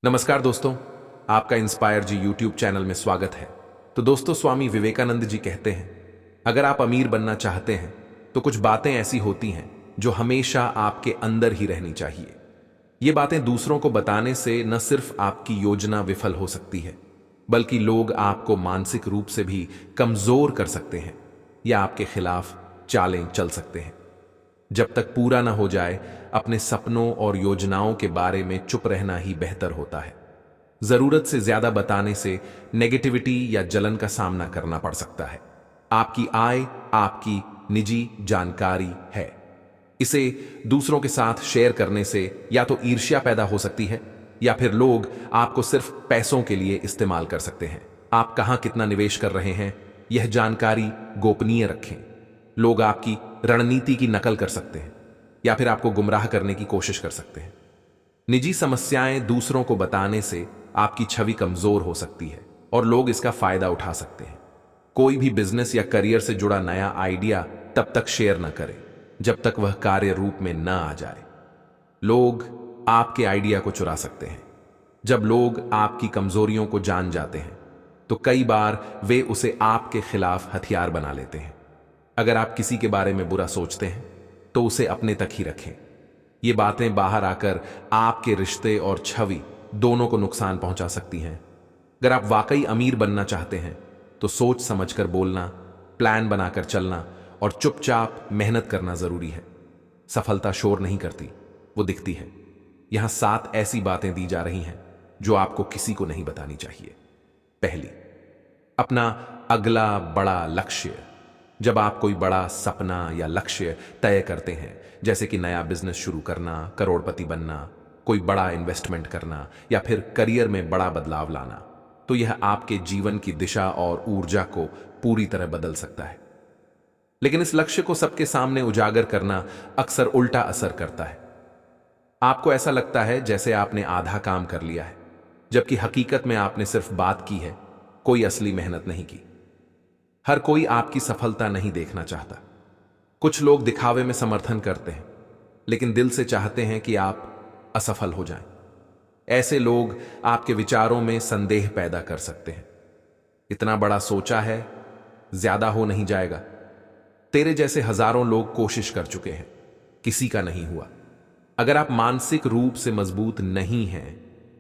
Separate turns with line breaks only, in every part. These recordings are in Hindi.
नमस्कार दोस्तों, आपका इंस्पायर जी यूट्यूब चैनल में स्वागत है। तो दोस्तों, स्वामी विवेकानंद जी कहते हैं, अगर आप अमीर बनना चाहते हैं तो कुछ बातें ऐसी होती हैं जो हमेशा आपके अंदर ही रहनी चाहिए। ये बातें दूसरों को बताने से न सिर्फ आपकी योजना विफल हो सकती है, बल्कि लोग आपको मानसिक रूप से भी कमजोर कर सकते हैं या आपके खिलाफ चालें चल सकते हैं। जब तक पूरा ना हो जाए, अपने सपनों और योजनाओं के बारे में चुप रहना ही बेहतर होता है। जरूरत से ज्यादा बताने से नेगेटिविटी या जलन का सामना करना पड़ सकता है। आपकी आय आपकी निजी जानकारी है। इसे दूसरों के साथ शेयर करने से या तो ईर्ष्या पैदा हो सकती है या फिर लोग आपको सिर्फ पैसों के लिए इस्तेमाल कर सकते हैं। आप कहां कितना निवेश कर रहे हैं, यह जानकारी गोपनीय रखें। लोग आपकी रणनीति की नकल कर सकते हैं या फिर आपको गुमराह करने की कोशिश कर सकते हैं। निजी समस्याएं दूसरों को बताने से आपकी छवि कमजोर हो सकती है और लोग इसका फायदा उठा सकते हैं। कोई भी बिजनेस या करियर से जुड़ा नया आइडिया तब तक शेयर न करें जब तक वह कार्य रूप में न आ जाए। लोग आपके आइडिया को चुरा सकते हैं। जब लोग आपकी कमजोरियों को जान जाते हैं तो कई बार वे उसे आपके खिलाफ हथियार बना लेते हैं। अगर आप किसी के बारे में बुरा सोचते हैं तो उसे अपने तक ही रखें। ये बातें बाहर आकर आपके रिश्ते और छवि दोनों को नुकसान पहुंचा सकती हैं। अगर आप वाकई अमीर बनना चाहते हैं तो सोच समझकर बोलना, प्लान बनाकर चलना और चुपचाप मेहनत करना जरूरी है। सफलता शोर नहीं करती, वो दिखती है। यहां 7 ऐसी बातें दी जा रही हैं जो आपको किसी को नहीं बतानी चाहिए। पहली, अपना अगला बड़ा लक्ष्य। जब आप कोई बड़ा सपना या लक्ष्य तय करते हैं, जैसे कि नया बिजनेस शुरू करना, करोड़पति बनना, कोई बड़ा इन्वेस्टमेंट करना या फिर करियर में बड़ा बदलाव लाना, तो यह आपके जीवन की दिशा और ऊर्जा को पूरी तरह बदल सकता है। लेकिन इस लक्ष्य को सबके सामने उजागर करना अक्सर उल्टा असर करता है। आपको ऐसा लगता है जैसे आपने आधा काम कर लिया है, जबकि हकीकत में आपने सिर्फ बात की है, कोई असली मेहनत नहीं की। हर कोई आपकी सफलता नहीं देखना चाहता। कुछ लोग दिखावे में समर्थन करते हैं, लेकिन दिल से चाहते हैं कि आप असफल हो जाएं। ऐसे लोग आपके विचारों में संदेह पैदा कर सकते हैं। इतना बड़ा सोचा है, ज्यादा हो नहीं जाएगा। तेरे जैसे हजारों लोग कोशिश कर चुके हैं, किसी का नहीं हुआ। अगर आप मानसिक रूप से मजबूत नहीं हैं,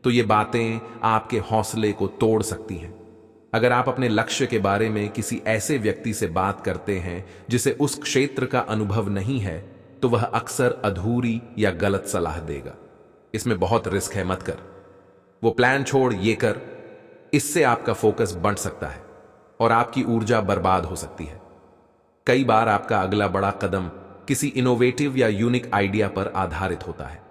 तो ये बातें आपके हौसले को तोड़ सकती हैं। अगर आप अपने लक्ष्य के बारे में किसी ऐसे व्यक्ति से बात करते हैं जिसे उस क्षेत्र का अनुभव नहीं है, तो वह अक्सर अधूरी या गलत सलाह देगा। इसमें बहुत रिस्क है, मत कर। वो प्लान छोड़, ये कर। इससे आपका फोकस बढ़ सकता है और आपकी ऊर्जा बर्बाद हो सकती है। कई बार आपका अगला बड़ा कदम किसी इनोवेटिव या यूनिक आइडिया पर आधारित होता है।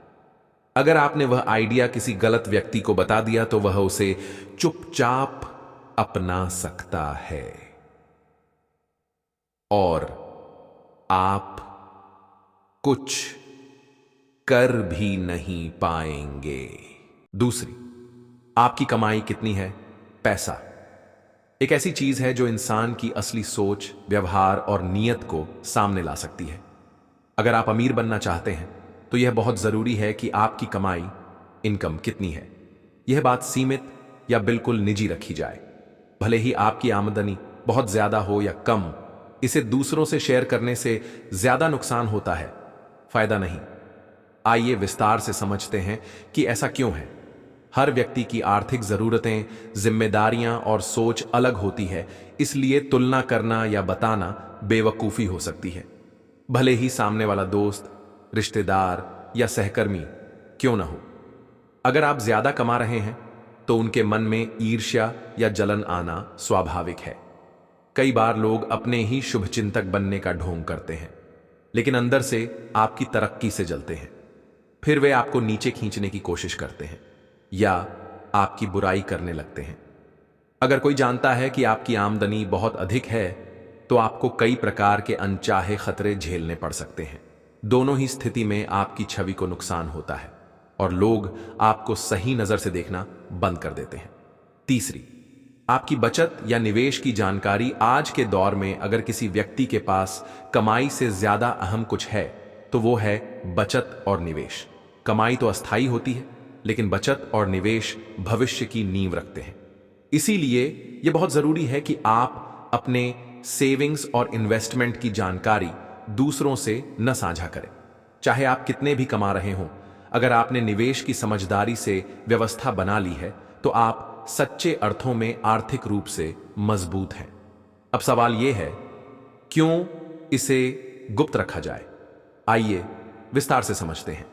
अगर आपने वह आइडिया किसी गलत व्यक्ति को बता दिया तो वह उसे चुपचाप अपना सकता है और आप कुछ कर भी नहीं पाएंगे। दूसरी, आपकी कमाई कितनी है। पैसा एक ऐसी चीज है जो इंसान की असली सोच, व्यवहार और नीयत को सामने ला सकती है। अगर आप अमीर बनना चाहते हैं तो यह बहुत जरूरी है कि आपकी कमाई, इनकम कितनी है। यह बात सीमित या बिल्कुल निजी रखी जाए। भले ही आपकी आमदनी बहुत ज्यादा हो या कम, इसे दूसरों से शेयर करने से ज्यादा नुकसान होता है, फायदा नहीं। आइए विस्तार से समझते हैं कि ऐसा क्यों है। हर व्यक्ति की आर्थिक जरूरतें, जिम्मेदारियां और सोच अलग होती है, इसलिए तुलना करना या बताना बेवकूफी हो सकती है। भले ही सामने वाला दोस्त, रिश्तेदार या सहकर्मी क्यों ना हो। अगर आप ज्यादा कमा रहे हैं तो उनके मन में ईर्ष्या या जलन आना स्वाभाविक है। कई बार लोग अपने ही शुभचिंतक बनने का ढोंग करते हैं, लेकिन अंदर से आपकी तरक्की से जलते हैं। फिर वे आपको नीचे खींचने की कोशिश करते हैं या आपकी बुराई करने लगते हैं। अगर कोई जानता है कि आपकी आमदनी बहुत अधिक है तो आपको कई प्रकार के अनचाहे खतरे झेलने पड़ सकते हैं। दोनों ही स्थिति में आपकी छवि को नुकसान होता है और लोग आपको सही नजर से देखना बंद कर देते हैं। तीसरी, आपकी बचत या निवेश की जानकारी। आज के दौर में अगर किसी व्यक्ति के पास कमाई से ज्यादा अहम कुछ है तो वो है बचत और निवेश। कमाई तो अस्थायी होती है, लेकिन बचत और निवेश भविष्य की नींव रखते हैं। इसीलिए यह बहुत जरूरी है कि आप अपने सेविंग्स और इन्वेस्टमेंट की जानकारी दूसरों से न साझा करें। चाहे आप कितने भी कमा रहे हों, अगर आपने निवेश की समझदारी से व्यवस्था बना ली है तो आप सच्चे अर्थों में आर्थिक रूप से मजबूत हैं। अब सवाल यह है, क्यों इसे गुप्त रखा जाए? आइए विस्तार से समझते हैं।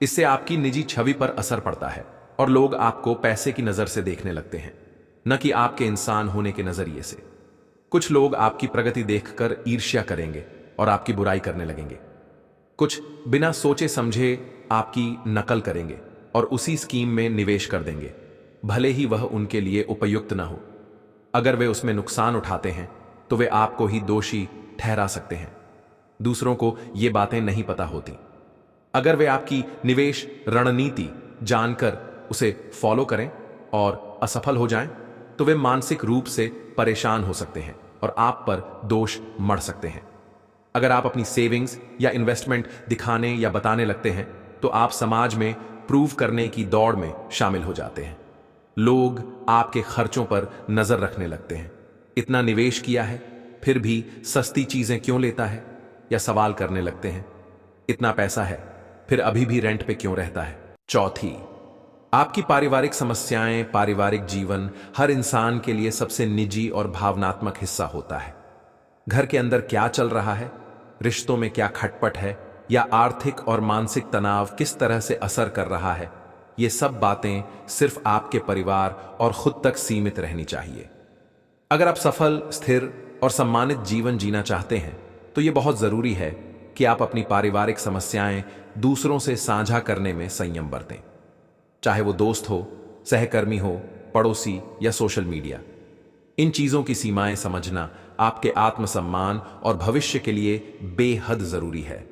इससे आपकी निजी छवि पर असर पड़ता है और लोग आपको पैसे की नजर से देखने लगते हैं, न कि आपके इंसान होने के नजरिए से। कुछ लोग आपकी प्रगति देखकर ईर्ष्या करेंगे और आपकी बुराई करने लगेंगे। कुछ बिना सोचे समझे आपकी नकल करेंगे और उसी स्कीम में निवेश कर देंगे, भले ही वह उनके लिए उपयुक्त न हो। अगर वे उसमें नुकसान उठाते हैं तो वे आपको ही दोषी ठहरा सकते हैं। दूसरों को ये बातें नहीं पता होती। अगर वे आपकी निवेश रणनीति जानकर उसे फॉलो करें और असफल हो जाएं, तो वे मानसिक रूप से परेशान हो सकते हैं और आप पर दोष मढ़ सकते हैं। अगर आप अपनी सेविंग्स या इन्वेस्टमेंट दिखाने या बताने लगते हैं तो आप समाज में प्रूव करने की दौड़ में शामिल हो जाते हैं। लोग आपके खर्चों पर नजर रखने लगते हैं। इतना निवेश किया है फिर भी सस्ती चीजें क्यों लेता है, या सवाल करने लगते हैं। इतना पैसा है फिर अभी भी रेंट पे क्यों रहता है? चौथी, आपकी पारिवारिक समस्याएं। पारिवारिक जीवन हर इंसान के लिए सबसे निजी और भावनात्मक हिस्सा होता है। घर के अंदर क्या चल रहा है, रिश्तों में क्या खटपट है, या आर्थिक और मानसिक तनाव किस तरह से असर कर रहा है, ये सब बातें सिर्फ आपके परिवार और खुद तक सीमित रहनी चाहिए। अगर आप सफल, स्थिर और सम्मानित जीवन जीना चाहते हैं तो यह बहुत जरूरी है कि आप अपनी पारिवारिक समस्याएं दूसरों से साझा करने में संयम बरतें। चाहे वो दोस्त हो, सहकर्मी हो, पड़ोसी या सोशल मीडिया। इन चीजों की सीमाएं समझना आपके आत्मसम्मान और भविष्य के लिए बेहद जरूरी है।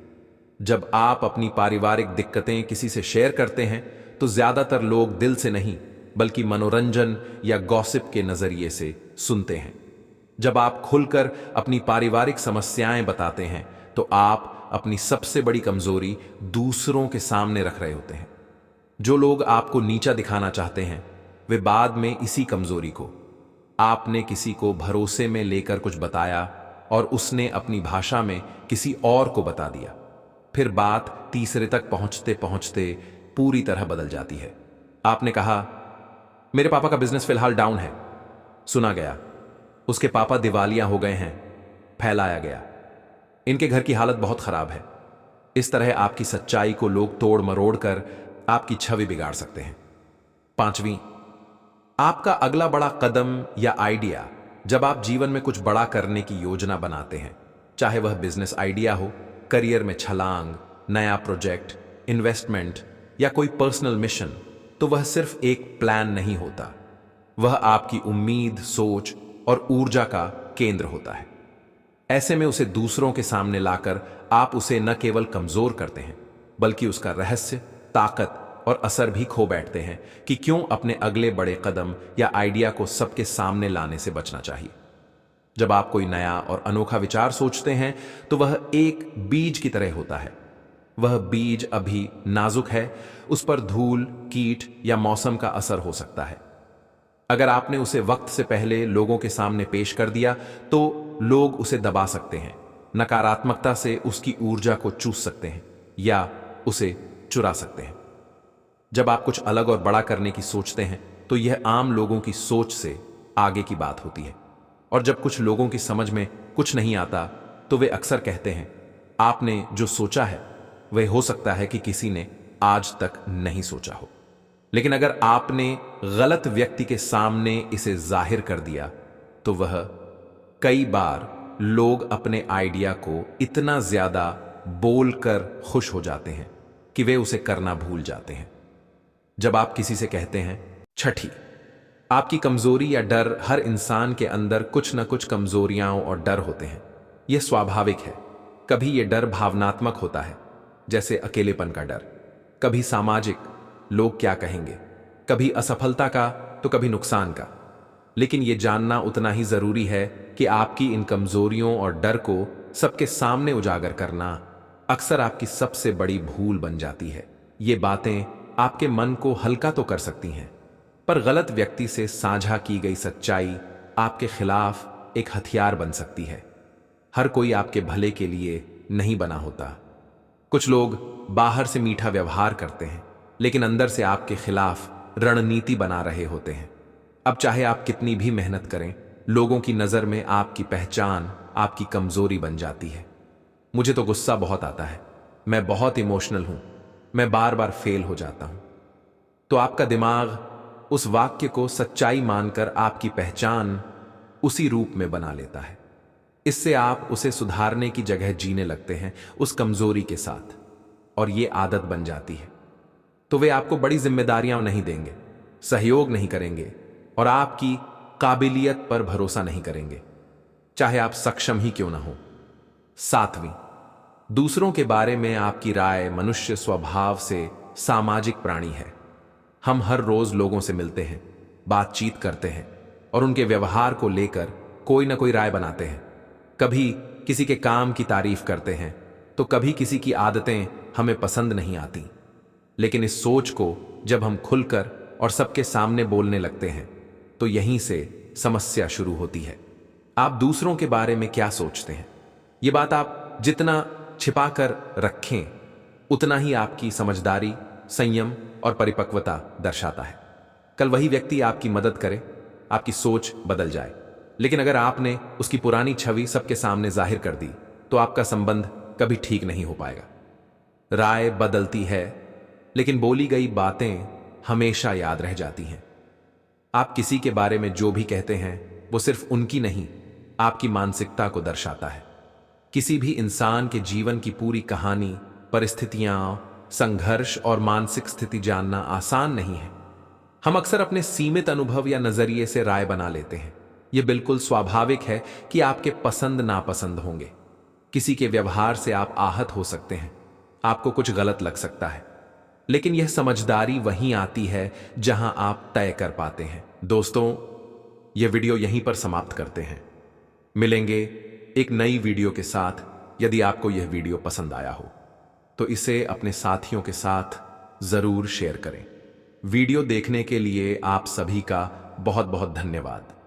जब आप अपनी पारिवारिक दिक्कतें किसी से शेयर करते हैं तो ज्यादातर लोग दिल से नहीं बल्कि मनोरंजन या गॉसिप के नजरिए से सुनते हैं। जब आप खुलकर अपनी पारिवारिक समस्याएं बताते हैं तो आप अपनी सबसे बड़ी कमजोरी दूसरों के सामने रख रहे होते हैं। जो लोग आपको नीचा दिखाना चाहते हैं वे बाद में इसी कमजोरी को, आपने किसी को भरोसे में लेकर कुछ बताया और उसने अपनी भाषा में किसी और को बता दिया, फिर बात तीसरे तक पहुंचते पहुंचते पूरी तरह बदल जाती है। आपने कहा, मेरे पापा का बिजनेस फिलहाल डाउन है। सुना गया, उसके पापा दिवालिया हो गए हैं। फैलाया गया, इनके घर की हालत बहुत खराब है। इस तरह आपकी सच्चाई को लोग तोड़ मरोड़ कर आपकी छवि बिगाड़ सकते हैं। पांचवीं, आपका अगला बड़ा कदम या आइडिया। जब आप जीवन में कुछ बड़ा करने की योजना बनाते हैं, चाहे वह बिजनेस आइडिया हो, करियर में छलांग, नया प्रोजेक्ट, इन्वेस्टमेंट या कोई पर्सनल मिशन, तो वह सिर्फ एक प्लान नहीं होता। वह आपकी उम्मीद, सोच और ऊर्जा का केंद्र होता है। ऐसे में उसे दूसरों के सामने लाकर आप उसे न केवल कमजोर करते हैं बल्कि उसका रहस्य, ताकत और असर भी खो बैठते हैं कि क्यों अपने अगले बड़े कदम या आइडिया को सबके सामने लाने से बचना चाहिए। जब आप कोई नया और अनोखा विचार सोचते हैं तो वह एक बीज की तरह होता है। वह बीज अभी नाजुक है, उस पर धूल, कीट या मौसम का असर हो सकता है। अगर आपने उसे वक्त से पहले लोगों के सामने पेश कर दिया तो लोग उसे दबा सकते हैं, नकारात्मकता से उसकी ऊर्जा को चूस सकते हैं या उसे चुरा सकते हैं। जब आप कुछ अलग और बड़ा करने की सोचते हैं तो यह आम लोगों की सोच से आगे की बात होती है। और जब कुछ लोगों की समझ में कुछ नहीं आता तो वे अक्सर कहते हैं, आपने जो सोचा है वह हो सकता है कि किसी ने आज तक नहीं सोचा हो। लेकिन अगर आपने गलत व्यक्ति के सामने इसे जाहिर कर दिया तो वह, कई बार लोग अपने आइडिया को इतना ज्यादा बोलकर खुश हो जाते हैं कि वे उसे करना भूल जाते हैं। जब आप किसी से कहते हैं, छठी, आपकी कमजोरी या डर। हर इंसान के अंदर कुछ न कुछ कमजोरियां और डर होते हैं। यह स्वाभाविक है। कभी यह डर भावनात्मक होता है, जैसे अकेलेपन का डर, कभी सामाजिक, लोग क्या कहेंगे, कभी असफलता का तो कभी नुकसान का। लेकिन यह जानना उतना ही जरूरी है कि आपकी इन कमजोरियों और डर को सबके सामने उजागर करना अक्सर आपकी सबसे बड़ी भूल बन जाती है। ये बातें आपके मन को हल्का तो कर सकती हैं, पर गलत व्यक्ति से साझा की गई सच्चाई आपके खिलाफ एक हथियार बन सकती है। हर कोई आपके भले के लिए नहीं बना होता। कुछ लोग बाहर से मीठा व्यवहार करते हैं, लेकिन अंदर से आपके खिलाफ रणनीति बना रहे होते हैं। अब चाहे आप कितनी भी मेहनत करें, लोगों की नजर में आपकी पहचान आपकी कमजोरी बन जाती है। मुझे तो गुस्सा बहुत आता है, मैं बहुत इमोशनल हूं, मैं बार बार फेल हो जाता हूं। तो आपका दिमाग उस वाक्य को सच्चाई मानकर आपकी पहचान उसी रूप में बना लेता है। इससे आप उसे सुधारने की जगह जीने लगते हैं उस कमजोरी के साथ, और ये आदत बन जाती है। तो वे आपको बड़ी जिम्मेदारियां नहीं देंगे, सहयोग नहीं करेंगे और आपकी काबिलियत पर भरोसा नहीं करेंगे, चाहे आप सक्षम ही क्यों ना हो। 7वीं, दूसरों के बारे में आपकी राय। मनुष्य स्वभाव से सामाजिक प्राणी है। हम हर रोज लोगों से मिलते हैं, बातचीत करते हैं और उनके व्यवहार को लेकर कोई ना कोई राय बनाते हैं। कभी किसी के काम की तारीफ करते हैं तो कभी किसी की आदतें हमें पसंद नहीं आती। लेकिन इस सोच को जब हम खुलकर और सबके सामने बोलने लगते हैं तो यहीं से समस्या शुरू होती है। आप दूसरों के बारे में क्या सोचते हैं, ये बात आप जितना छिपाकर रखें उतना ही आपकी समझदारी, संयम और परिपक्वता दर्शाता है। कल वही व्यक्ति आपकी मदद करे, आपकी सोच बदल जाए। लेकिन अगर आपने उसकी पुरानी छवि सबके सामने जाहिर कर दी तो आपका संबंध कभी ठीक नहीं हो पाएगा। राय बदलती है, लेकिन बोली गई बातें हमेशा याद रह जाती हैं। आप किसी के बारे में जो भी कहते हैं वो सिर्फ उनकी नहीं, आपकी मानसिकता को दर्शाता है। किसी भी इंसान के जीवन की पूरी कहानी, परिस्थितियां, संघर्ष और मानसिक स्थिति जानना आसान नहीं है। हम अक्सर अपने सीमित अनुभव या नजरिए से राय बना लेते हैं। यह बिल्कुल स्वाभाविक है कि आपके पसंद नापसंद होंगे। किसी के व्यवहार से आप आहत हो सकते हैं, आपको कुछ गलत लग सकता है, लेकिन यह समझदारी वहीं आती है जहां आप तय कर पाते हैं। दोस्तों, यह वीडियो यहीं पर समाप्त करते हैं। मिलेंगे एक नई वीडियो के साथ। यदि आपको यह वीडियो पसंद आया हो तो इसे अपने साथियों के साथ जरूर शेयर करें। वीडियो देखने के लिए आप सभी का बहुत बहुत धन्यवाद।